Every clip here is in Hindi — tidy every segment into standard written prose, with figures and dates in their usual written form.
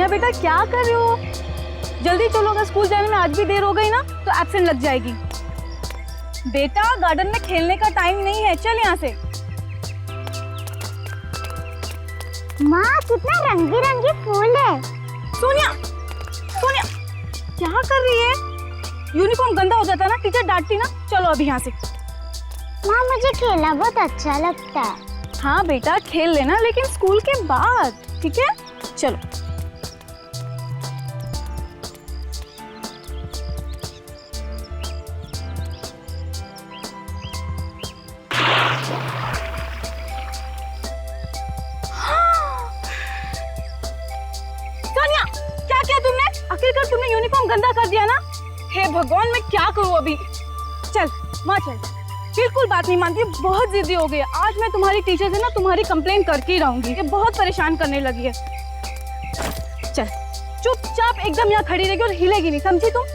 सोनिया बेटा क्या कर रहे हो? जल्दी चलो, अगर स्कूल जाने में आज भी देर हो गई ना तो एब्सेंट लग जाएगी। बेटा गार्डन में खेलने का टाइम नहीं है, चल यहाँ से। माँ कितना रंगी रंगी फूल है। सोनिया, सोनिया क्या कर रही है? यूनिफॉर्म गंदा हो जाता है ना, टीचर डांटती ना। चलो अभी यहाँ से। माँ मुझे खेलना बहुत अच्छा लगता है। हाँ बेटा खेल लेना, लेकिन स्कूल के बाद, ठीक है? चलो। सोनिया क्या किया तुमने? आखिरकार तुमने यूनिफॉर्म गंदा कर दिया ना। हे भगवान, मैं क्या करूं अभी? चल माँ चल। बिल्कुल बात नहीं मानती, बहुत जिद्दी हो गई है। आज मैं तुम्हारी टीचर से ना तुम्हारी कंप्लेंट करके ही रहूंगी। ये बहुत परेशान करने लगी है। चल चुपचाप एकदम यहाँ खड़ी रहेगी और हिलेगी नहीं, समझी तुम?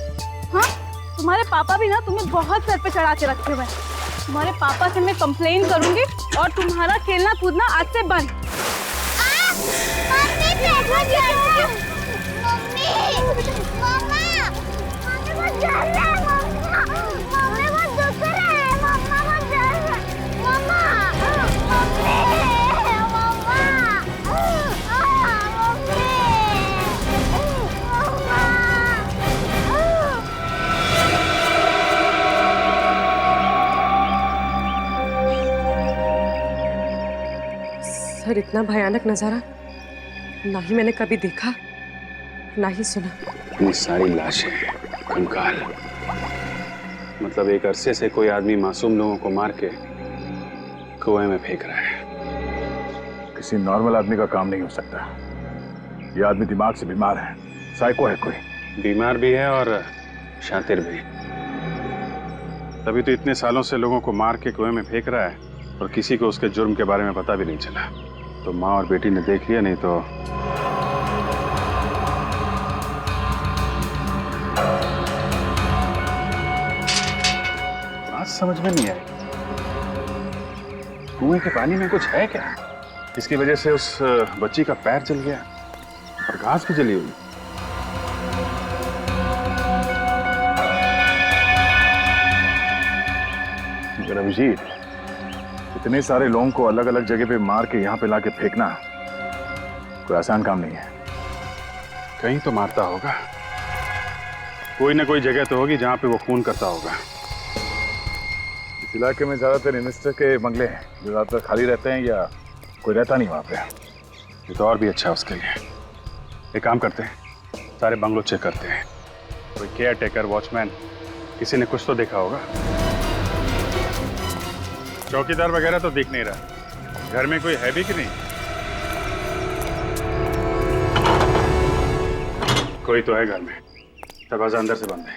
हाँ, तुम्हारे पापा भी ना तुम्हें बहुत सर पे चढ़ा के रखे हुए हैं। तुम्हारे पापा से मैं कंप्लेन करूंगी और तुम्हारा खेलना कूदना आज से बंद। सर, इतना भयानक नजारा ना ही मैंने कभी देखा ना ही सुना। इतनी सारी लाशें, कंकाल, मतलब एक अरसे से कोई आदमी मासूम लोगों को मार के कुएं में फेंक रहा है। किसी नॉर्मल आदमी का काम नहीं हो सकता। ये आदमी दिमाग से बीमार है, साइको है कोई। बीमार भी है और शातिर भी। तभी तो इतने सालों से लोगों को मार के कुएं में फेंक रहा है और किसी को उसके जुर्म के बारे में पता भी नहीं चला। तो माँ और बेटी ने देख लिया, नहीं तो बात समझ में नहीं आई। कुएं के पानी में कुछ है क्या, इसकी वजह से उस बच्ची का पैर जल गया और घास भी जली हुई। अभिजीत, इतने सारे लोगों को अलग अलग जगह पे मार के यहाँ पे लाके फेंकना कोई आसान काम नहीं है। कहीं तो मारता होगा, कोई ना कोई जगह तो होगी जहाँ पे वो खून करता होगा। इस इलाके में ज्यादातर इन्वेस्टर के बंगले हैं जो ज्यादातर खाली रहते हैं या कोई रहता नहीं वहाँ पे। ये तो और भी अच्छा है उसके लिए। एक काम करते हैं, सारे बंगलों चेक करते हैं। कोई केयर टेकर, वॉचमैन, किसी ने कुछ तो देखा होगा। चौकीदार वगैरह तो दिख नहीं रहा। घर में कोई है भी कि नहीं? कोई तो है घर में, दरवाजा अंदर से बंद है।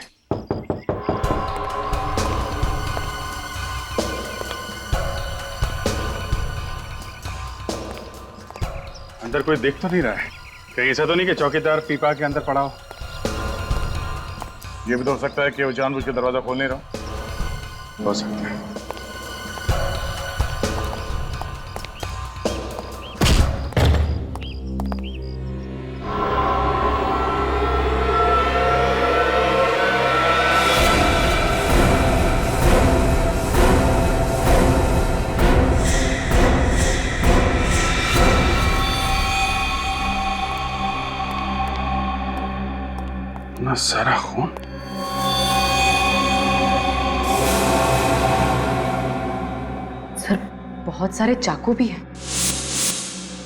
अंदर कोई देख तो नहीं रहा है? कहीं ऐसा तो नहीं कि चौकीदार पीपा के अंदर पड़ा हो? ये भी तो हो सकता है कि वो जानबूझ के दरवाजा खोल नहीं रहा हो सकता है। इतना सारा खून। सर, बहुत सारे चाकू भी हैं।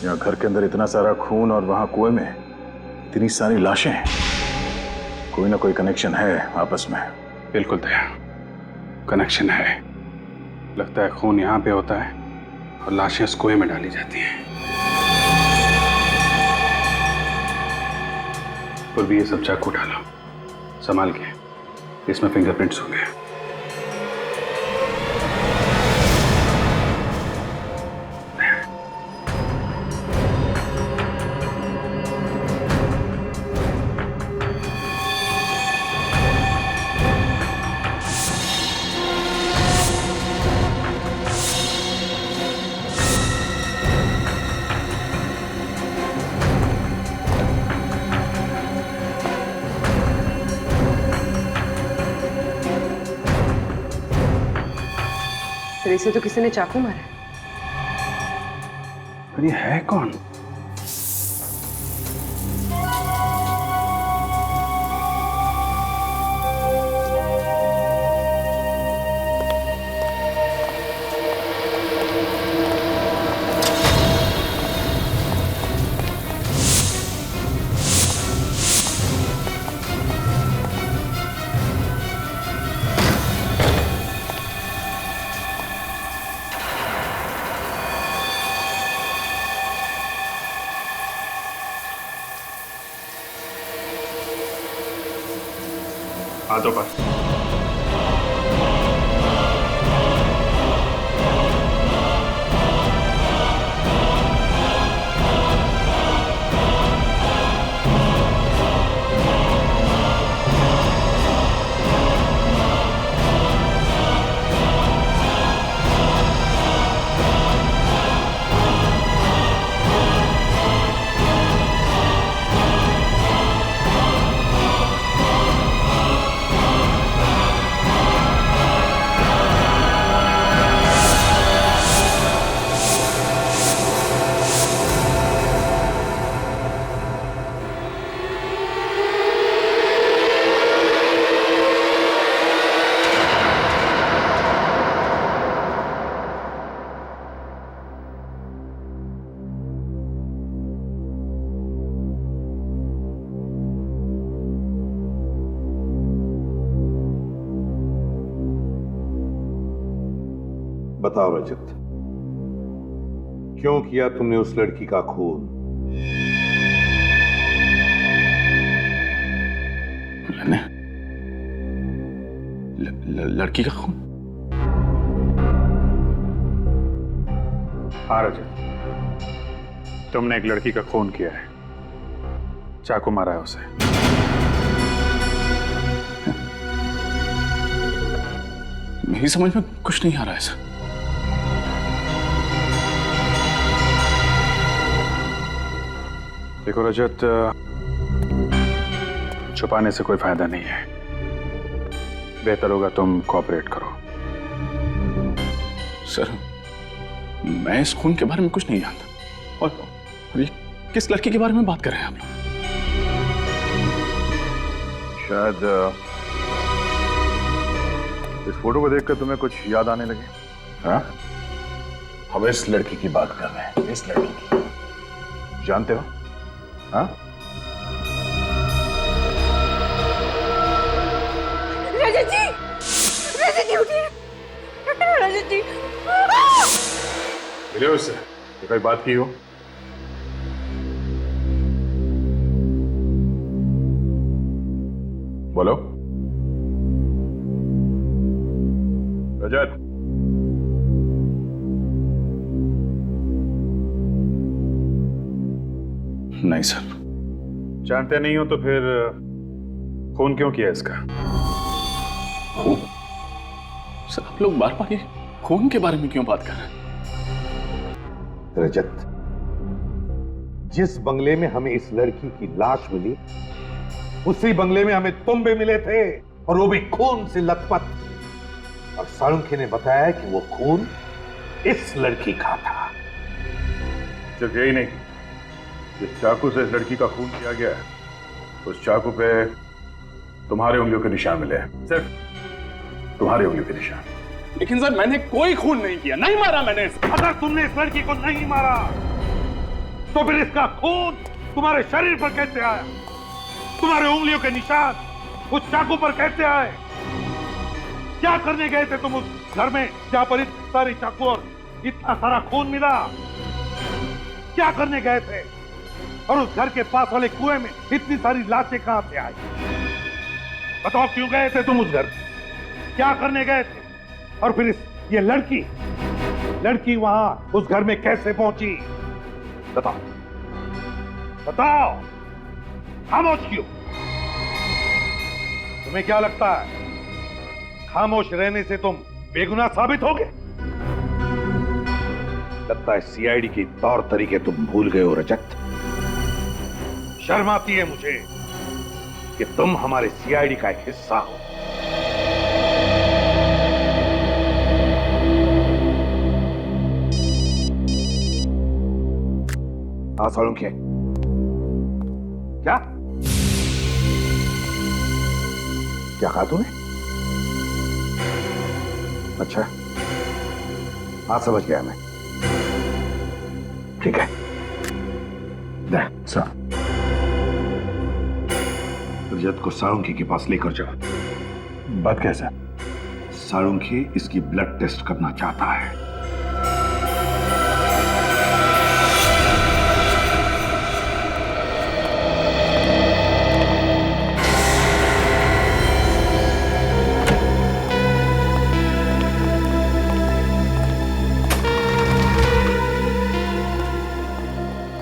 यहाँ घर के अंदर इतना सारा खून और वहां कुएं में इतनी सारी लाशें हैं। कोई ना कोई कनेक्शन है आपस में। बिल्कुल दया, कनेक्शन है। लगता है खून यहाँ पे होता है और लाशें उस कुएं में डाली जाती हैं। और भी ये सब चाकू डालो, संभाल के, इसमें फिंगरप्रिंट्स होंगे। फिर इसे तो किसी ने चाकू मारा है। पर ये है कौन? हाथों पर। बताओ रजत, क्यों किया तुमने उस लड़की का खून? मैंने लड़की का खून? हाँ रजत, तुमने एक लड़की का खून किया है, चाकू मारा है उसे। मेरी समझ में कुछ नहीं आ रहा है सर। देखो रजत, छुपाने से कोई फायदा नहीं है। बेहतर होगा तुम कोऑपरेट करो। सर, मैं इस खून के बारे में कुछ नहीं जानता। और ये किस लड़की के बारे में बात कर रहे हैं आप लोग? शायद इस फोटो को देखकर तुम्हें कुछ याद आने लगे। हाँ, हम इस लड़की की बात कर रहे हैं। इस लड़की की जानते हो? हाँ, रजत जी, रजत जी उठिए, रजत जी। मिले उससे? कोई बात की हो? बोलो रजत। नहीं सर। जानते नहीं हो तो फिर खून क्यों किया इसका? खून? सर, आप लोग बार बार ये खून के बारे में क्यों बात कर रहे हैं? रजत, जिस बंगले में हमें इस लड़की की लाश मिली, उसी बंगले में हमें तुम भी मिले थे, और वो भी खून से लथपथ। और साळुंखे ने बताया कि वो खून इस लड़की का था। सिर्फ यही नहीं, जिस चाकू से इस लड़की का खून किया गया है, उस चाकू पे तुम्हारे उंगलियों के निशान मिले हैं। सिर्फ तुम्हारे उंगलियों के निशान। लेकिन सर, मैंने कोई खून नहीं किया, नहीं मारा मैंने इसे। अगर तुमने इस लड़की को नहीं मारा, तो फिर इसका खून तुम्हारे शरीर पर कैसे आया? तुम्हारे उंगलियों के निशान उस चाकू पर कैसे आए? क्या करने गए थे तुम उस घर में जहां पर इतने सारे चाकू और इतना सारा खून मिला? क्या करने गए थे? और उस घर के पास वाले कुएं में इतनी सारी लाशें कहां से आई? बताओ, क्यों गए थे तुम उस घर? क्या करने गए थे? और फिर ये लड़की वहां उस घर में कैसे पहुंची? बताओ, बताओ, खामोश क्यों? तुम्हें क्या लगता है खामोश रहने से तुम बेगुनाह साबित होगे? लगता है सीआईडी के तौर तरीके तुम भूल गए हो रजत। शर्म आती है मुझे कि तुम हमारे सीआईडी का एक हिस्सा हो। हाँ सालुंखे। क्या क्या कहा तूने? अच्छा, हाँ समझ गया मैं। ठीक है, सर रजत को सालुंखे के पास लेकर जाओ। बात कैसा? सालुंखे इसकी ब्लड टेस्ट करना चाहता है।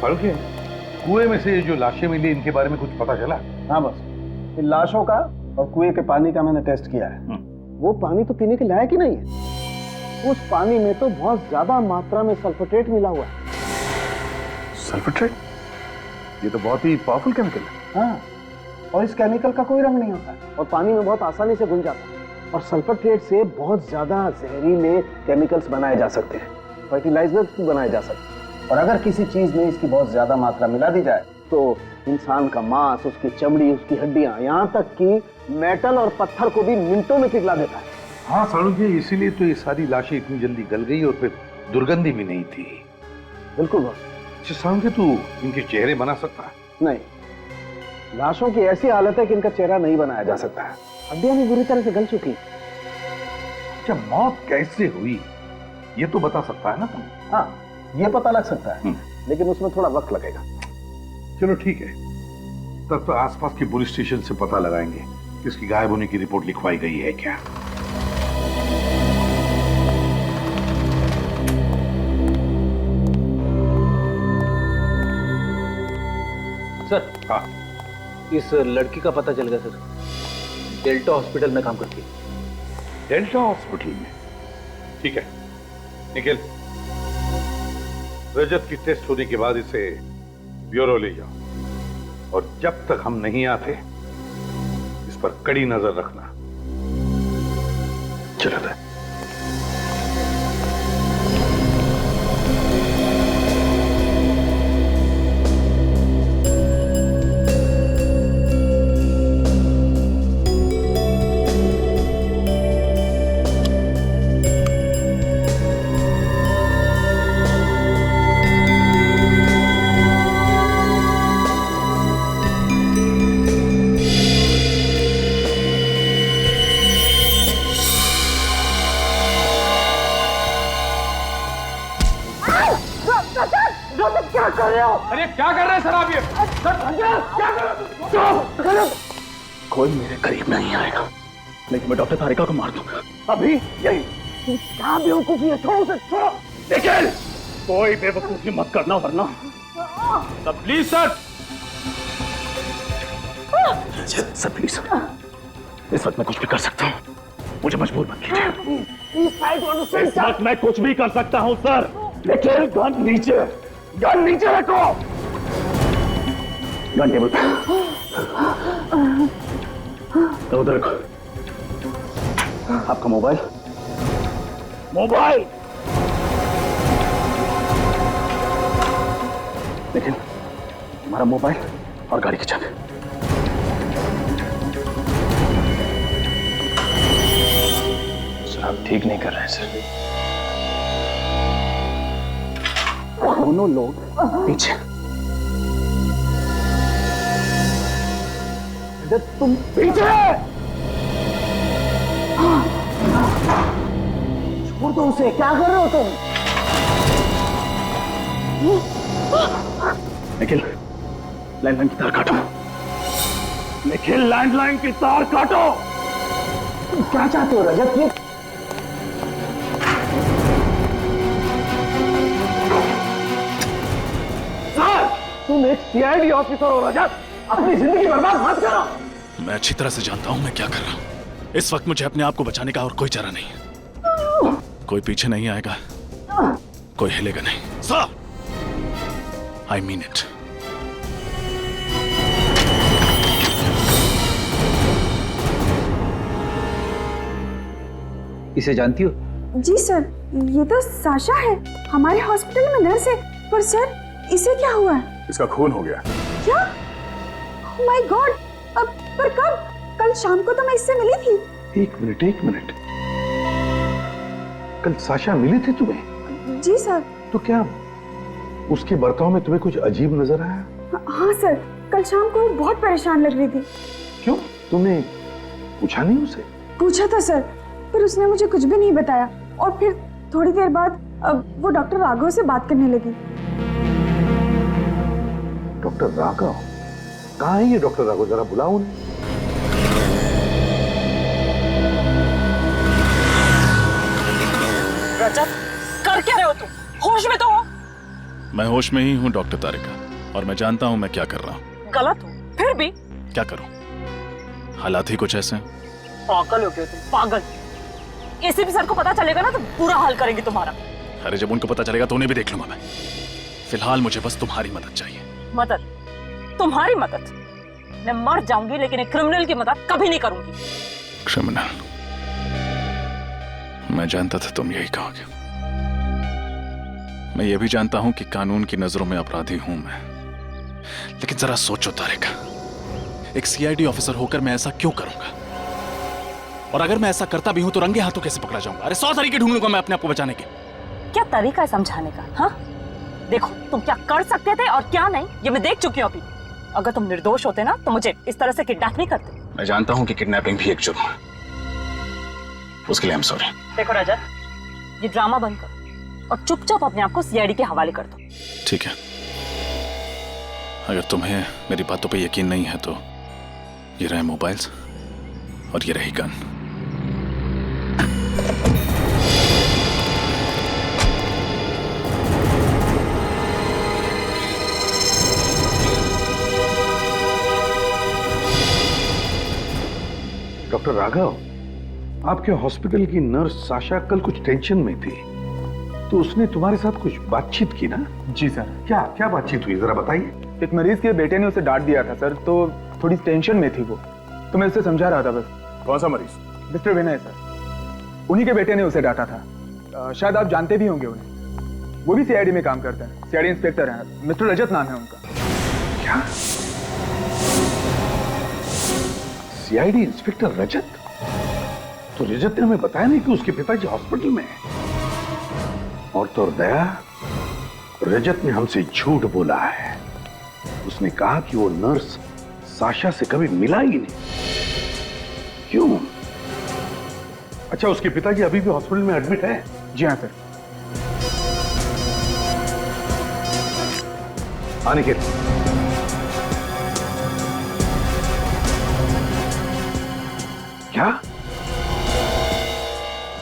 सालुंखे, कुएं में से जो लाशें मिली इनके बारे में कुछ पता चला? हाँ बस, इन लाशों का और कुएं के पानी का मैंने टेस्ट किया है। वो पानी तो पीने के लायक ही नहीं है। उस पानी में तो बहुत ज्यादा मात्रा में सल्फेट मिला हुआ है। सल्फेट? ये तो बहुत ही पावरफुल केमिकल है। हाँ, और इस केमिकल का कोई रंग नहीं होता और पानी में बहुत आसानी से घुल जाता है। और सल्फेट से बहुत ज्यादा जहरीले केमिकल्स बनाए जा सकते हैं, फर्टिलाइजर्स भी बनाए जा सकते हैं। और अगर किसी चीज में इसकी बहुत ज्यादा मात्रा मिला दी जाए तो इंसान का मांस, उसकी चमड़ी, उसकी हड्डियां, यहाँ तक कि मेटल और पत्थर को भी मिनटों में पिघला देता है। हाँ सालुंखे, इसीलिए तो ये सारी लाशें इतनी जल्दी गल गई और फिर दुर्गंधी भी नहीं थी। बिल्कुल बॉस। अच्छा सालुंखे, तू इनके चेहरे बना सकता है? नहीं, लाशों की ऐसी हालत है कि इनका चेहरा नहीं बनाया जा सकता है। हड्डियां भी बुरी तरह से गल चुकी। अच्छा, मौत कैसे हुई ये तो बता सकता है ना तुम? हाँ, ये पता लग सकता है, लेकिन उसमें थोड़ा वक्त लगेगा। चलो ठीक है, तब तो आसपास के पुलिस स्टेशन से पता लगाएंगे कि इसकी गायब होने की रिपोर्ट लिखवाई गई है क्या। सर, हाँ, इस लड़की का पता चल गया सर। डेल्टा हॉस्पिटल में काम करती है। डेल्टा हॉस्पिटल में? ठीक है निखिल, रजत की टेस्ट होने के बाद इसे ब्यूरो ले जाओ और जब तक हम नहीं आते इस पर कड़ी नजर रखना। चलो था। अरे क्या कर रहे हैं सर आप ये? कोई मेरे करीब नहीं आएगा, लेकिन मैं डॉक्टर तारिका को मार दूंगा अभी यही। क्या बेवकूफी है, छोड़ो उसे, छोड़ो। निखिल, कोई बेवकूफी मत करना वरना। Please sir. सर प्लीज, इस वक्त मैं कुछ भी कर सकता हूँ, मुझे मजबूर मत कीजिए। इस वक्त मैं कुछ भी कर सकता हूँ सर, लेकिन गन नीचे रखो। गन टेबल पे उधर रखो। आपका मोबाइल लेकिन हमारा मोबाइल और गाड़ी की चाबी। सर आप ठीक नहीं कर रहे हैं सर। दोनों लोग पीछे। तुम पीछे छोड़ दो उसे, क्या कर रहे हो तुम? निखिल, लैंडलाइन की तार काटो। निखिल, लैंडलाइन की तार काटो। तुम क्या चाहते हो रजत? ये तुम एक सीआईडी ऑफिसर हो रजत, अपनी जिंदगी बर्बाद मत करो। मैं अच्छी तरह से जानता हूं मैं क्या कर रहा हूं। इस वक्त मुझे अपने आप को बचाने का और कोई चारा नहीं है। कोई पीछे नहीं आएगा, कोई हिलेगा नहीं। Sir, I mean it. इसे जानती हो? जी सर, ये तो साशा है, हमारे हॉस्पिटल में नर्स है। पर सर, इसे क्या हुआ है? इसका खून हो गया। क्या? Oh my God! अब पर कब? कल शाम को तो मैं इससे मिली थी। एक मिनट, कल साशा मिली थी तुम्हें? जी सर। तो क्या उसके बर्ताव में तुम्हें कुछ अजीब नजर आया? हाँ सर, कल शाम को वो बहुत परेशान लग रही थी। क्यों, तुमने पूछा नहीं उसे? पूछा था सर, पर उसने मुझे कुछ भी नहीं बताया। और फिर थोड़ी देर बाद वो डॉक्टर राघव से बात करने लगी। डॉक्टर राघव? कहाँ है ये डॉक्टर राघव? जरा बुलाओ उन्हें। रजत, कर क्या रहे हो तुम? होश में तो हो? मैं होश में ही हूँ डॉक्टर तारिका, और मैं जानता हूँ मैं क्या कर रहा हूँ। गलत हो, फिर भी? क्या करूँ, हालात ही कुछ ऐसे हैं। पागल हो गए तुम, पागल। एसीपी सर को पता चलेगा ना तो बुरा हाल करेंगे तुम्हारा। अरे जब उनको पता चलेगा तो उन्हें भी देख लूंगा मैं। फिलहाल मुझे बस तुम्हारी मदद चाहिए। मदद? तुम्हारी मदद? मैं मर जाऊंगी लेकिन एक क्रिमिनल की मदद कभी नहीं करूंगी। क्रिमिनल? मैं जानता था तुम यही कहोगे। मैं ये भी जानता हूं कि कानून की नजरों में अपराधी हूं मैं, लेकिन जरा सोचो तारिका, एक सीआईडी ऑफिसर होकर मैं ऐसा क्यों करूंगा? और अगर मैं ऐसा करता भी हूं तो रंगे हाथों कैसे पकड़ा जाऊंगा? अरे 100 तरीके ढूंढूंगा मैं अपने आप को बचाने के। क्या तरीका है समझाने का? हाँ, देखो तुम क्या कर सकते थे और क्या नहीं ये मैं देख चुकी हूँ अभी। अगर तुम निर्दोष होते ना तो मुझे इस तरह से किडनैप नहीं करते। मैं जानता हूं कि किडनैपिंग भी एक जुर्म है, उसके लिए आई एम सॉरी। देखो रजत, ये ड्रामा बंद करो और चुपचाप अपने आप को सीआईडी के हवाले कर दो। ठीक है, अगर तुम्हें मेरी बातों पे यकीन नहीं है तो ये रहे मोबाइल्स और ये रही गन। डॉक्टर राघव, आपके हॉस्पिटल की नर्स साशा कल कुछ टेंशन में थी, तो उसने तुम्हारे साथ कुछ बातचीत की ना? जी सर। क्या क्या बातचीत हुई, जरा बताइए। एक मरीज के बेटे ने उसे डांट दिया था सर, तो थोड़ी टेंशन में थी वो, तो मैं उसे समझा रहा था बस। कौन सा मरीज? मिस्टर विनय सर, उन्हीं के बेटे ने उसे डांटा था। शायद आप जानते भी होंगे उन्हें, वो भी सीआईडी में काम करते हैं, सीआईडी इंस्पेक्टर हैं, मिस्टर रजत नाम है उनका। क्या सीआईडी इंस्पेक्टर रजत? तो रजत ने हमें बताया नहीं कि उसके पिताजी हॉस्पिटल में हैं। और तो और दया, रजत ने हमसे झूठ बोला है। उसने कहा कि वो नर्स साशा से कभी मिला ही नहीं। क्यों? अच्छा, उसके पिताजी अभी भी हॉस्पिटल में एडमिट है? जी हाँ सर। आने के क्या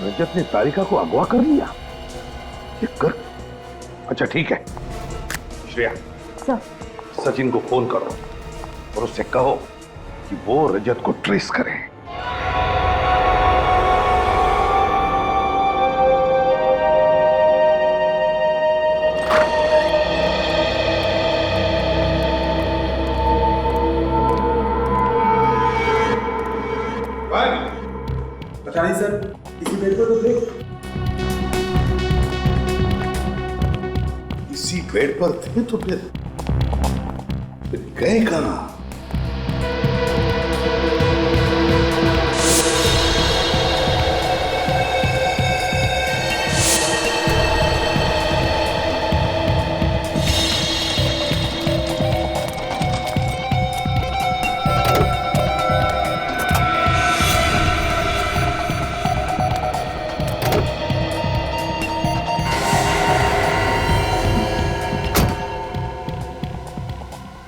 रजत ने तारिका को अगवा कर लिया? ये कर, अच्छा ठीक है। श्रेया, सर, सचिन को फोन करो और उससे कहो कि वो रजत को ट्रेस करे। पता नहीं सर, इसी बेड पर तो थे। इसी बेड पर थे तो फिर गए कहां?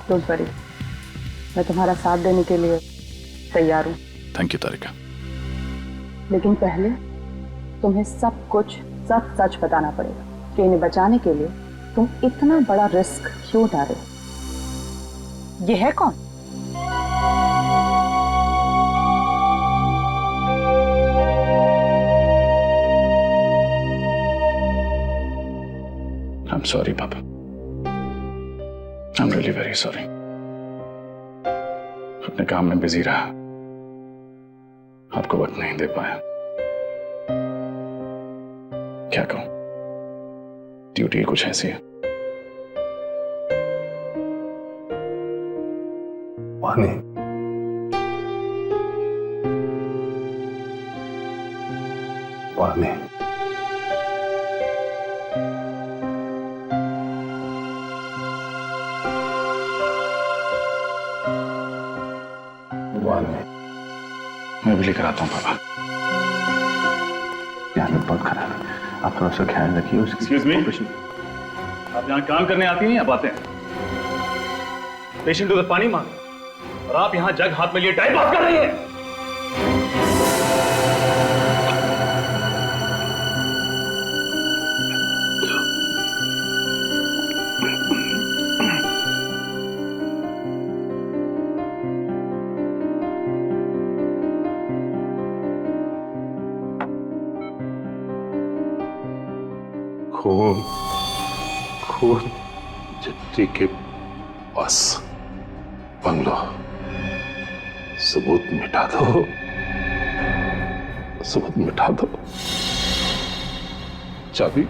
डोंट वरी, मैं तुम्हारा साथ देने के लिए तैयार हूँ। थैंक यू तारिका। लेकिन पहले तुम्हें सब कुछ सच सच बताना पड़ेगा कि इन्हें बचाने के लिए तुम इतना बड़ा रिस्क क्यों उठा रहे हो। ये है कौन? I'm sorry, Papa. I'm really very sorry. अपने काम में बिजी रहा, आपको वक्त नहीं दे पाया। क्या कहूं, ड्यूटी कुछ ऐसी है। पानी। पानी। पानी। मैं भी लेकर आता हूँ पापा। हालत बहुत खराब है, आप थोड़ा सा ख्याल रखिए। एक्सक्यूज मी, आप यहाँ काम करने आती हैं या बातें? पेशेंट उधर पानी मांगे और आप यहाँ जग हाथ में लिए टाइम पास कर रही हैं। खून खून चिट्ठी के पास बंगलो, सबूत मिटा दो, सबूत मिटा दो। चाबी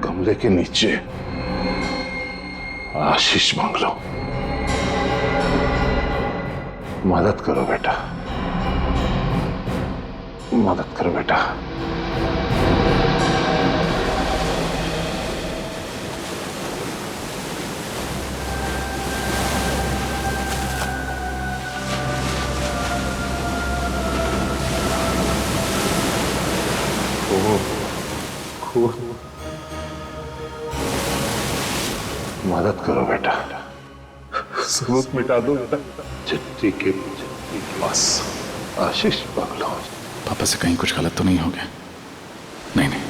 गमले के नीचे, आशीष बंगलो। मदद करो बेटा, मदद करो बेटा। मदद करो बेटा, सबूत मिटा दो बेटा। चिट्ठी के पास आशीष बंगलो। पापा से कहीं कुछ गलत तो नहीं हो गया? नहीं नहीं,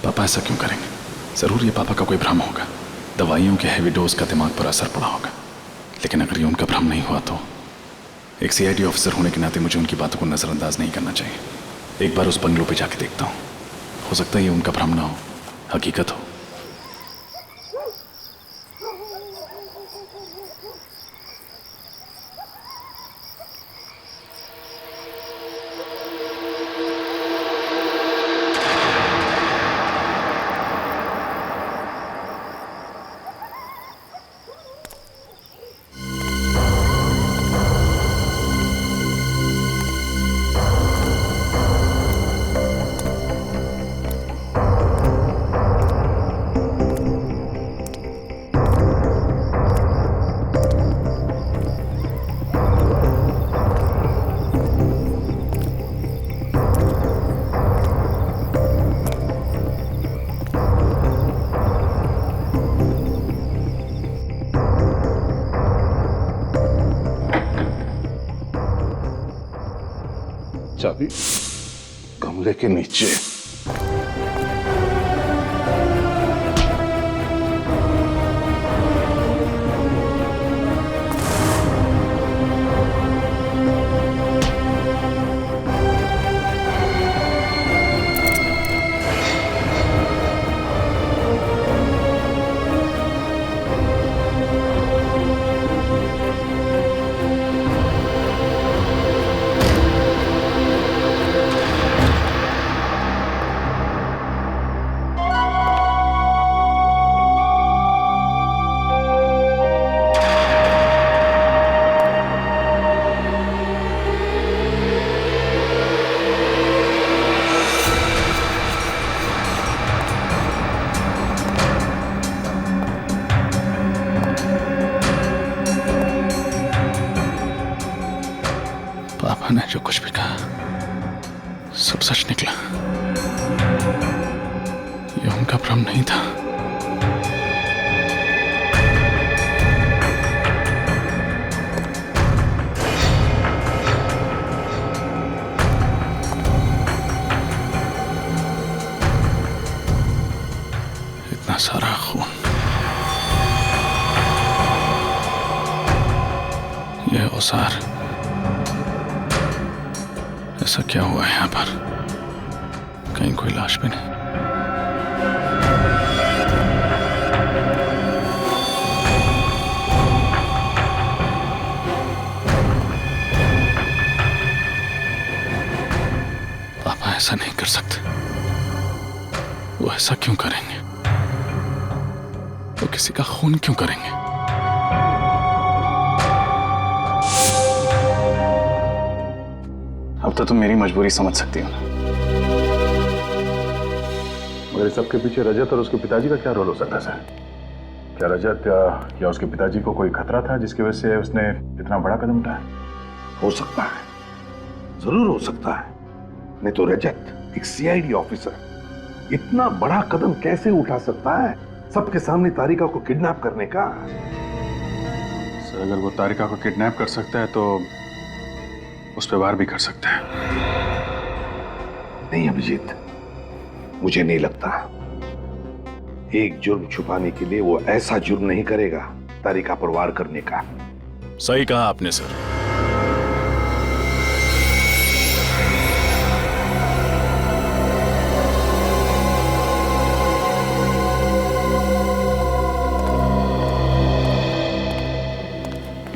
पापा ऐसा क्यों करेंगे? जरूर ये पापा का कोई भ्रम होगा, दवाइयों के हैवी डोज का दिमाग पर असर पड़ा होगा। लेकिन अगर ये उनका भ्रम नहीं हुआ तो एक सीआईडी ऑफिसर होने के नाते मुझे उनकी बातों को नजरअंदाज नहीं करना चाहिए। एक बार उस बंगलो पे जाके देखता हूँ, हो सकता है ये उनका भ्रम ना हो, हकीकत हो। चाबी गमले के नीचे। पापा ने जो कुछ भी कहा सब सच निकला। ये उनका भ्रम नहीं था। इतना सारा खून, यह औजार, ऐसा क्या हुआ है यहाँ पर? कहीं कोई लाश भी नहीं। पापा ऐसा नहीं कर सकते। वो ऐसा क्यों करेंगे? वो किसी का खून क्यों करेंगे? अब तो तुम मेरी मजबूरी समझ सकती हो ना। मगर इस सबके पीछे रजत और उसके पिताजी का क्या रोल हो सकता है सर? क्या रजत या उसके पिताजी को कोई खतरा था जिसकी वजह से उसने इतना बड़ा कदम उठाया? हो सकता है, जरूर हो सकता है। नहीं तो रजत, एक सीआईडी ऑफिसर, इतना बड़ा कदम कैसे उठा सकता है सबके सामने तारिका को किडनैप करने का? सर अगर वो तारिका को किडनैप कर सकता है तो उस पर वार भी कर सकता है। नहीं अभिजीत, मुझे नहीं लगता। एक जुर्म छुपाने के लिए वो ऐसा जुर्म नहीं करेगा तारिका पर वार करने का। सही कहा आपने सर।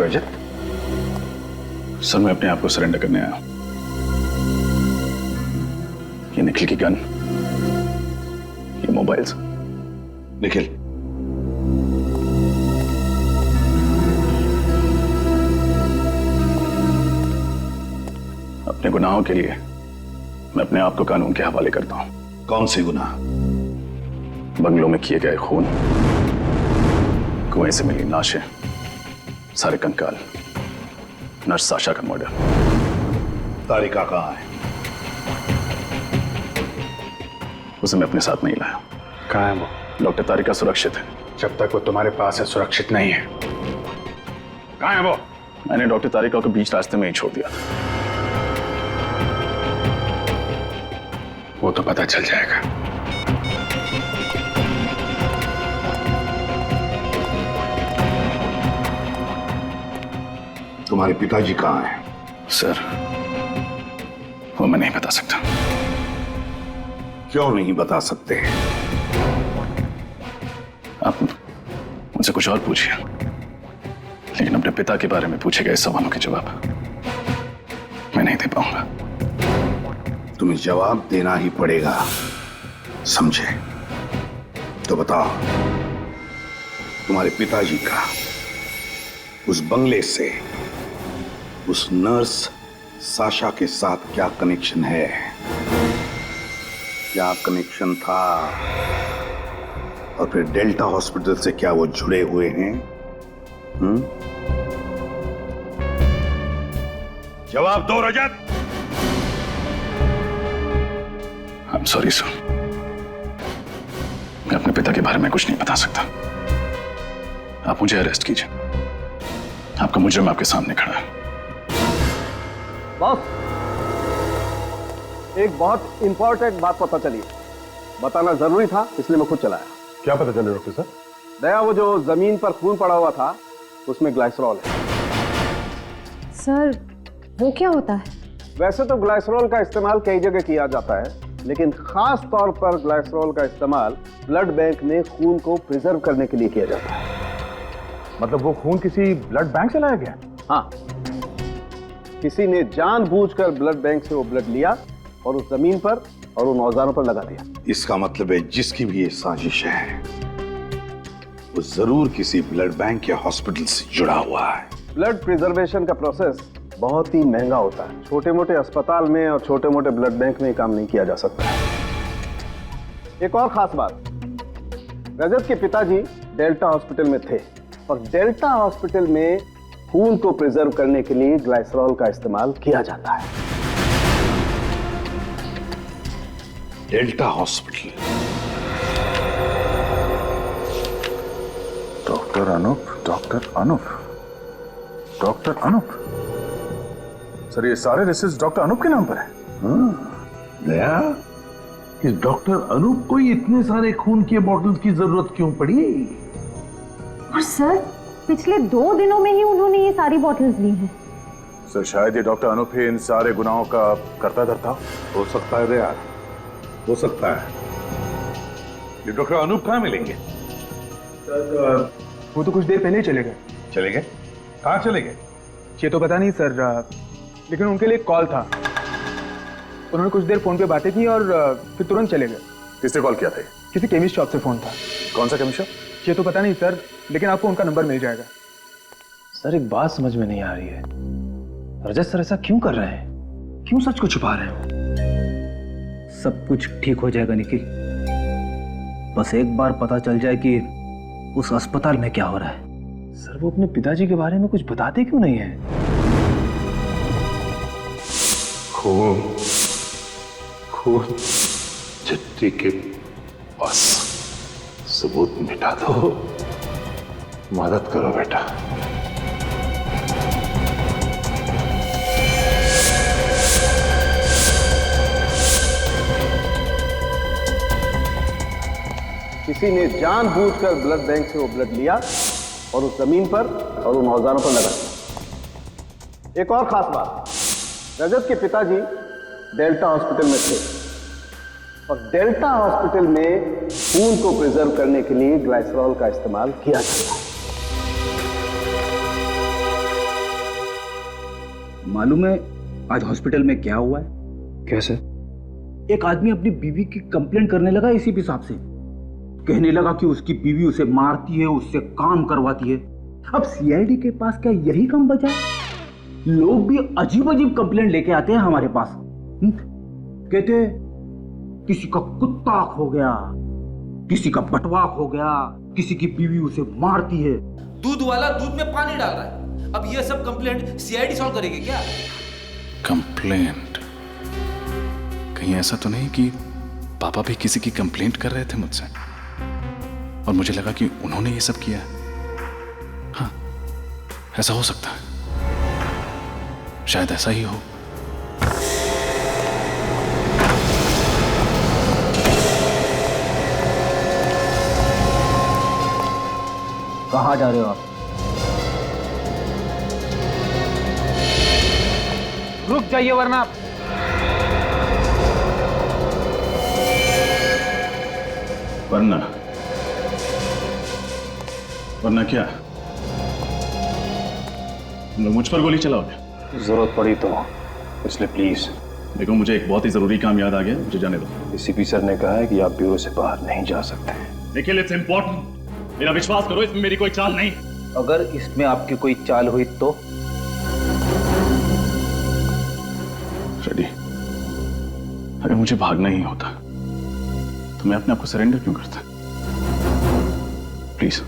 रजत, सर मैं अपने आप को सरेंडर करने आया हूं। ये निखिल की गन, ये मोबाइल्स। निखिल, अपने गुनाहों के लिए मैं अपने आप को कानून के हवाले करता हूं। कौन से गुनाह? बंगलों में किए गए खून, कुएं से मिली लाशें, सारे कंकाल, नर्स साशा का मर्डर। तारिका कहाँ है? उसे मैं अपने साथ नहीं लाया। कहाँ है वो? डॉक्टर तारिका सुरक्षित है। जब तक वो तुम्हारे पास है सुरक्षित नहीं है। कहाँ है वो? मैंने डॉक्टर तारिका को बीच रास्ते में ही छोड़ दिया था। वो तो पता चल जाएगा। तुम्हारे पिताजी कहाँ हैं? सर वो मैं नहीं बता सकता। क्यों नहीं बता सकते? आप मुझसे कुछ और पूछिए, लेकिन अपने पिता के बारे में पूछे गए सवालों के जवाब मैं नहीं दे पाऊंगा। तुम्हें जवाब देना ही पड़ेगा, समझे? तो बताओ, तुम्हारे पिताजी का उस बंगले से उस नर्स साशा के साथ क्या कनेक्शन है? क्या कनेक्शन था? और फिर डेल्टा हॉस्पिटल से क्या वो जुड़े हुए हैं? जवाब दो रजत। I'm sorry सर, मैं अपने पिता के बारे में कुछ नहीं बता सकता। आप मुझे अरेस्ट कीजिए, आपका मुजरिम आपके सामने खड़ा है। बॉस, एक बहुत इंपॉर्टेंट बात पता चली, बताना जरूरी था इसलिए मैं खुद चलाया। क्या पता चले डॉक्टर साहब? दया, वो जो जमीन पर खून पड़ा हुआ था उसमें ग्लाइसरॉल है। सर वो क्या होता है? वैसे तो ग्लाइसरॉल का इस्तेमाल कई जगह किया जाता है, लेकिन खास तौर पर ग्लाइसरॉल का इस्तेमाल ब्लड बैंक में खून को प्रिजर्व करने के लिए किया जाता है। मतलब वो खून किसी ब्लड बैंक से लाया गया? हाँ, किसी ने जानबूझकर ब्लड बैंक से वो ब्लड लिया और उस जमीन पर और उन औजारों पर लगा दिया। इसका मतलब है जिसकी भी ये साजिश है वो जरूर किसी ब्लड बैंक या हॉस्पिटल से जुड़ा हुआ है। ब्लड प्रिजर्वेशन का प्रोसेस बहुत ही महंगा होता है। छोटे मोटे अस्पताल में और छोटे मोटे ब्लड बैंक में काम नहीं किया जा सकता। एक और खास बात, रजत के पिताजी डेल्टा हॉस्पिटल में थे और डेल्टा हॉस्पिटल में खून को प्रिजर्व करने के लिए ग्लाइसरॉल का इस्तेमाल किया जाता है। Delta hospital. Doctor Anoop, doctor Anoop, doctor Anoop. Sir ये सारे रिसर्च डॉक्टर अनूप के नाम पर है? दया, इस डॉक्टर अनूप को इतने सारे खून के बॉटल्स की जरूरत क्यों पड़ी? और सर पिछले 2 दिनों में ही उन्होंने ये सारी बॉटल्स ली हैं। सर शायद ये डॉक्टर अनूप ही इन सारे गुनाहों का करता धरता हो सकता है दया, हो सकता है। ये डॉक्टर अनूप कहाँ मिलेंगे? सर वो तो कुछ देर पहले ही चले गए। चले गए? कहाँ चले गए? ये तो पता नहीं सर, लेकिन उनके लिए एक कॉल था। उन्होंने कुछ देर फोन पे बातें की और फिर तुरंत चले गए। किसने कॉल किया था? किसी केमिस्ट शॉप से फोन था। कौन सा केमिस्ट शॉप? ये तो पता नहीं सर, लेकिन आपको उनका नंबर मिल जाएगा। सर एक बात समझ में नहीं आ रही है, रजत सर ऐसा क्यों कर रहे हैं? क्यों सच को छुपा रहे हो? सब कुछ ठीक हो जाएगा निखिल, बस एक बार पता चल जाए कि उस अस्पताल में क्या हो रहा है। सर वो अपने पिताजी के बारे में कुछ बताते क्यों नहीं है? खून खून चिट्ठी के बस सबूत मिटा दो, मदद करो बेटा। किसी ने जानबूझकर ब्लड बैंक से वो ब्लड लिया और उस जमीन पर और उन औजारों पर लगा दिया। एक और खास बात, रजत के पिताजी डेल्टा हॉस्पिटल में थे और डेल्टा हॉस्पिटल में खून को प्रिजर्व करने के लिए ग्लाइसरॉल का इस्तेमाल किया जाता है। मालूम है आज हॉस्पिटल में क्या हुआ है? कैसे? एक आदमी अपनी बीवी की कंप्लेंट करने लगा इसी हिसाब से। कहने लगा कि उसकी बीवी उसे मारती है, उससे काम करवाती है। अब सीआईडी के पास क्या यही काम बचा? लोग भी अजीब अजीब कंप्लेंट लेके आते हैं हमारे पास। कहते किसी का कुत्ता हो गया, किसी का बटवाक हो गया, किसी की बीवी उसे मारती है। दूध वाला दूध में पानी डाल रहा है। अब ये सब कंप्लेंट सीआईडी सॉल्व करेगी क्या? कंप्लेंट? कहीं ऐसा तो नहीं कि पापा भी किसी की कंप्लेंट कर रहे थे मुझसे और मुझे लगा कि उन्होंने ये सब किया? हाँ, ऐसा हो सकता है, शायद ऐसा ही हो। कहाँ जा रहे हो आप? रुक जाइए वरना आप। वरना वरना क्या? तुम लोग मुझ पर गोली चलाओगे? जरूरत पड़ी तो, इसलिए प्लीज। देखो, मुझे एक बहुत ही जरूरी काम याद आ गया, मुझे जाने दो। सीपी सर ने कहा है कि आप ब्यूरो से बाहर नहीं जा सकते। निखिल, इट्स इंपॉर्टेंट, मेरा विश्वास करो, इसमें मेरी कोई चाल नहीं। अगर इसमें आपकी कोई चाल हुई तो? रेडी, अगर मुझे भागना ही होता तो मैं अपने आप को सरेंडर क्यों करता? प्लीज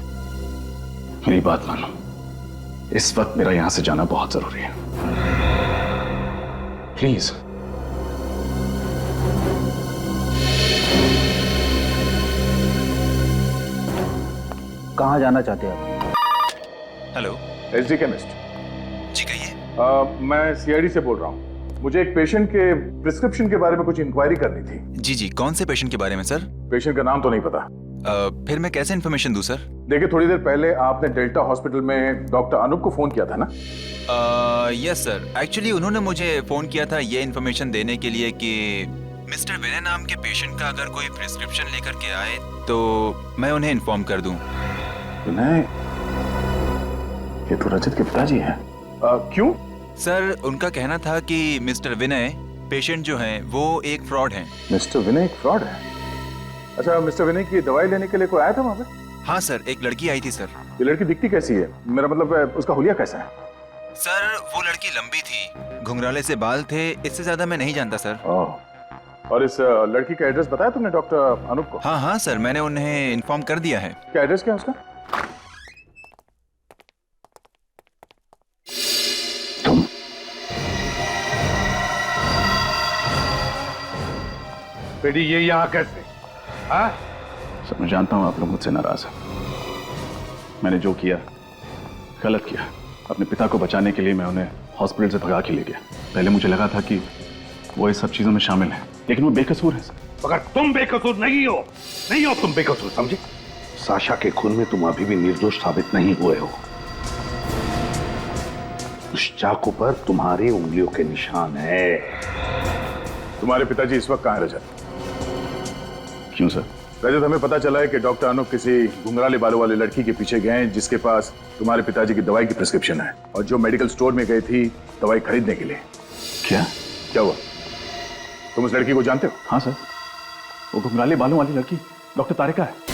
मेरी बात मानो, इस वक्त मेरा यहां से जाना बहुत जरूरी है। प्लीज। कहाँ जाना चाहते हैं आप? Hello, SD chemist. जी कहिए। मैं सीआईडी से बोल रहा हूँ। मुझे एक पेशेंट के प्रिस्क्रिप्शन के बारे में कुछ इंक्वायरी करनी थी। जी जी, कौन से पेशेंट के बारे में सर? पेशेंट का नाम तो नहीं पता। फिर मैं कैसे इन्फॉर्मेशन दूं सर? देखिए, थोड़ी देर पहले आपने डेल्टा हॉस्पिटल में डॉक्टर अनूप को फोन किया था ना? यस सर, एक्चुअली उन्होंने मुझे फोन किया था ये इन्फॉर्मेशन देने के लिए कि मिस्टर विनय नाम के पेशेंट का अगर कोई प्रिस्क्रिप्शन लेकर के आए तो मैं उन्हें इन्फॉर्म कर दूं। विनय, ये तो रजत के पिताजी हैं। क्यों? सर, उनका कहना था कि मिस्टर विनय पेशेंट जो हैं वो एक फ्रॉड हैं। मिस्टर विनय एक फ्रॉड है? अच्छा, मिस्टर विनय की दवाई लेने के लिए कोई आया था वहाँ पे? हाँ सर, एक लड़की आई थी सर। ये लड़की दिखती कैसी है? मेरा मतलब उसका हुलिया कैसा है? सर, वो लड़की लंबी थी, घुंघराले से बाल थे, इससे ज्यादा मैं नहीं जानता सर। और इस लड़की का एड्रेस बताया तुमने डॉक्टर अनूप को? हाँ हाँ सर, मैंने उन्हें इन्फॉर्म कर दिया है। क्या एड्रेस क्या है उसका? तुम बेटी, ये यहाँ कैसे? हाँ? सर, मैं जानता हूँ आप लोग मुझसे नाराज हैं। मैंने जो किया गलत किया। अपने पिता को बचाने के लिए मैं उन्हें हॉस्पिटल से भगा के ले गया। पहले मुझे लगा था कि वो इस सब चीजों में शामिल है, लेकिन वो बेकसूर है सर। मगर तुम बेकसूर नहीं हो, नहीं हो तुम बेकसूर, समझे? साशा के खून में तुम अभी भी निर्दोष साबित नहीं हुए हो। उस चाकू पर तुम्हारी उंगलियों के निशान है। तुम्हारे पिताजी इस वक्त कहाँ है रजत? क्यों सर? रजत, हमें पता चला है कि डॉक्टर अनूप किसी घुंघराले बालों वाली लड़की के पीछे गए हैं जिसके पास तुम्हारे पिताजी की दवाई की प्रिस्क्रिप्शन है और जो मेडिकल स्टोर में गई थी दवाई खरीदने के लिए। क्या हुआ? तुम उस लड़की को जानते हो? हाँ सर, वो घुंघराले बालों वाली लड़की डॉक्टर तारिका है।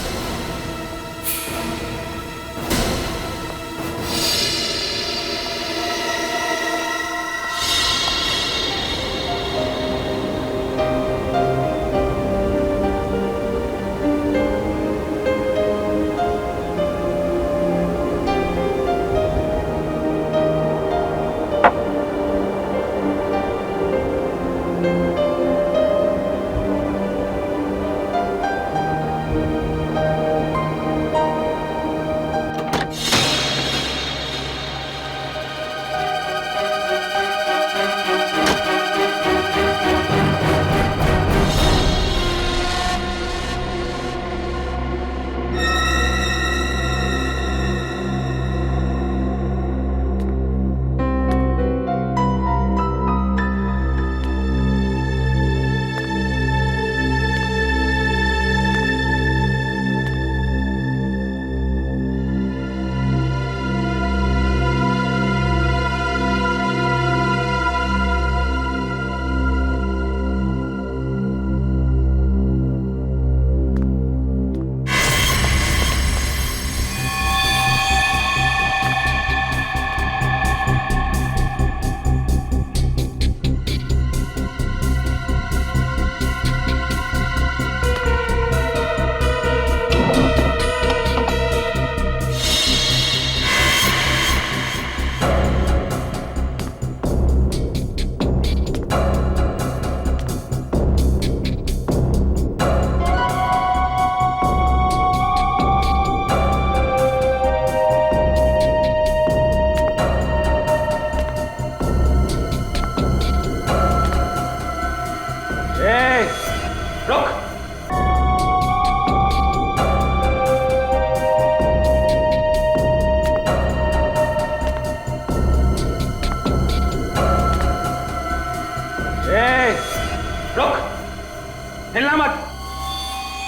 हिलना मत।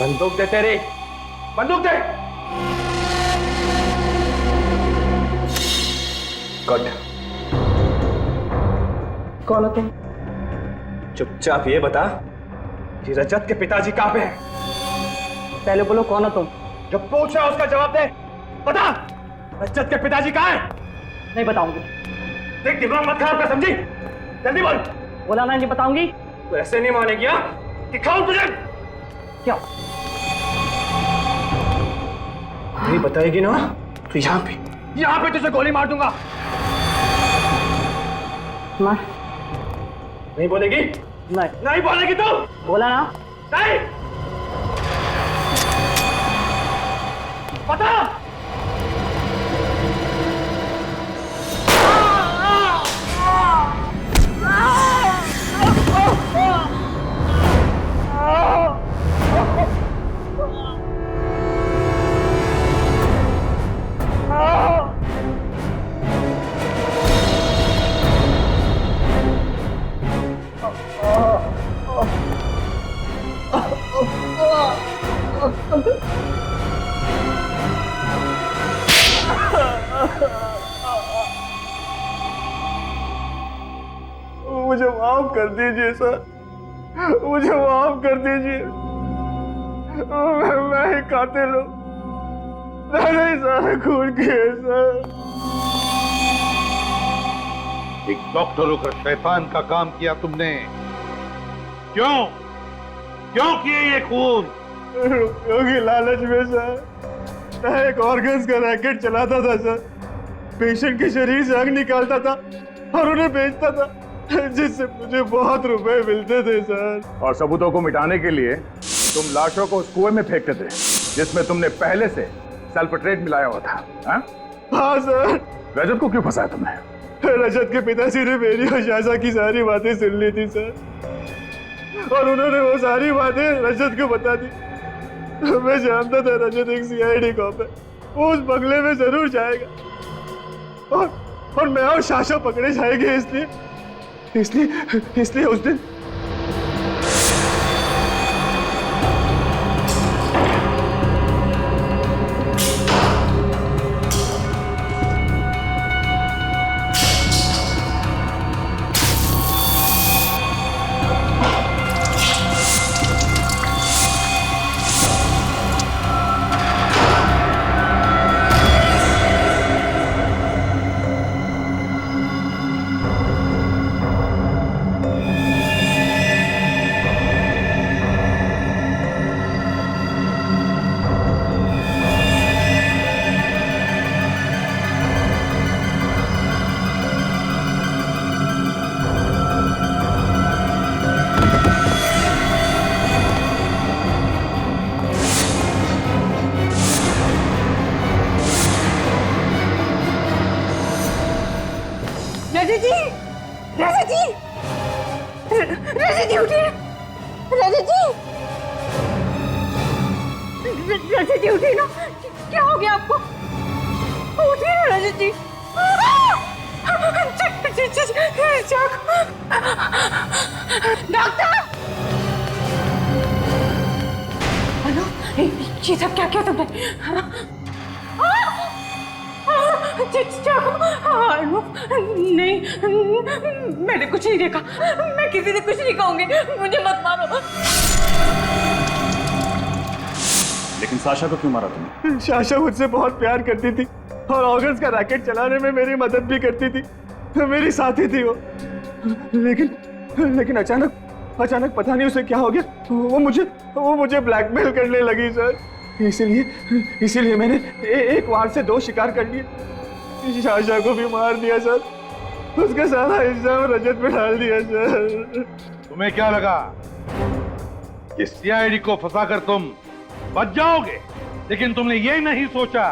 बंदूक दे तेरी, बंदूक दे। गुड। कौन हो तुम? चुपचाप ये बता कि रजत के पिताजी कहां पे हैं? पहले बोलो कौन हो तुम? जो पूछ रहा है उसका जवाब दे। बता, रजत के पिताजी कहां हैं? नहीं बताऊंगी। देख दिमाग मत खराब कर, समझी? जल्दी बोल। बोला ना नहीं बताऊंगी। तो ऐसे नहीं मानेगी हाँ? दिखाऊं तुझे? क्या? नहीं बताएगी ना तो यहाँ पे तुझे गोली मार दूंगा। मार। नहीं बोलेगी? नहीं बोलेगी तू? बोला ना। नहीं। बता। मुझे माफ कर दीजिए सर, मुझे माफ कर दीजिए। मैं ही कातिल हूँ। नहीं सर, खून किए सर। एक डॉक्टर होकर शैतान का काम किया तुमने। क्यों किए ये खून? रुपयों की लालच में सर, मैं एक ऑर्गन्स का रैकेट चलाता था सर। पेशेंट के शरीर से अंग निकालता था और उन्हें बेचता था, जिससे मुझे बहुत रुपए मिलते थे सर। और सबूतों को मिटाने के लिए तुम लाशों को उस कुएं में फेंकते थे जिसमें तुमने पहले से सल्फेट्रेट मिलाया हुआ था। हाँ सर। रजत को क्यों फंसाया तुमने? रजत के पिताजी ने मेरी और शाशा की सारी बातें सुन ली थी सर, और उन्होंने वो सारी बातें रजत को बता दी। मैं जानता था रजत एक सीआईडी कॉप है, वो उस बंगले में जरूर जाएगा और मैं और शाशा पकड़े जाएंगे। इसलिए उस दिन रजत जी उठिए ना, क्या हो गया आपको? उठिए ना रजत जी। डॉक्टर! अनु, ये सब क्या किया तुमने? अनु, नहीं, मैंने कुछ नहीं देखा। मैं किसी से कुछ नहीं कहूंगी, मुझे मत मारो। लेकिन साशा को क्यों मारा तुमने? शाशा मुझसे बहुत प्यार करती थी और ऑर्गन्स का रैकेट चलाने में मेरी मदद भी करती थी, मेरी साथी थी वो। लेकिन अचानक पता नहीं उसे क्या हो गया, वो मुझे ब्लैकमेल करने लगी सर। इसीलिए मैंने एक वार से 2 शिकार कर लिए। शाशा को भी मार दिया सर, उसका सारा इल्जाम रजत पे डाल दिया सर। तुम्हें क्या लगा कि सीआईडी को फंसाकर तुम बच जाओगे? लेकिन तुमने ये नहीं सोचा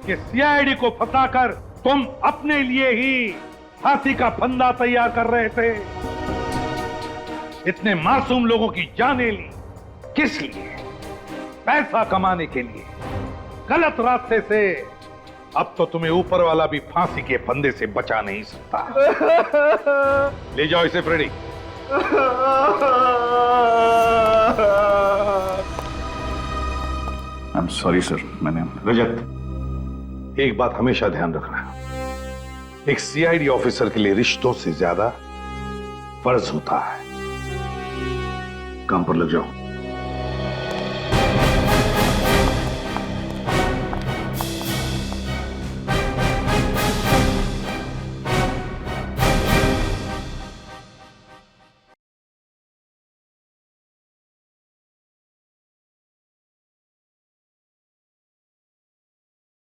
कि सीआईडी को फंसाकर तुम अपने लिए ही फांसी का फंदा तैयार कर रहे थे। इतने मासूम लोगों की जानें ली, किस लिए? पैसा कमाने के लिए, गलत रास्ते से। अब तो तुम्हें ऊपर वाला भी फांसी के फंदे से बचा नहीं सकता। ले जाओ इसे फ्रेडी। सॉरी सर, मैंने रजत, एक बात हमेशा ध्यान रखना, एक सीआईडी ऑफिसर के लिए रिश्तों से ज्यादा फर्ज होता है। काम पर लग जाओ।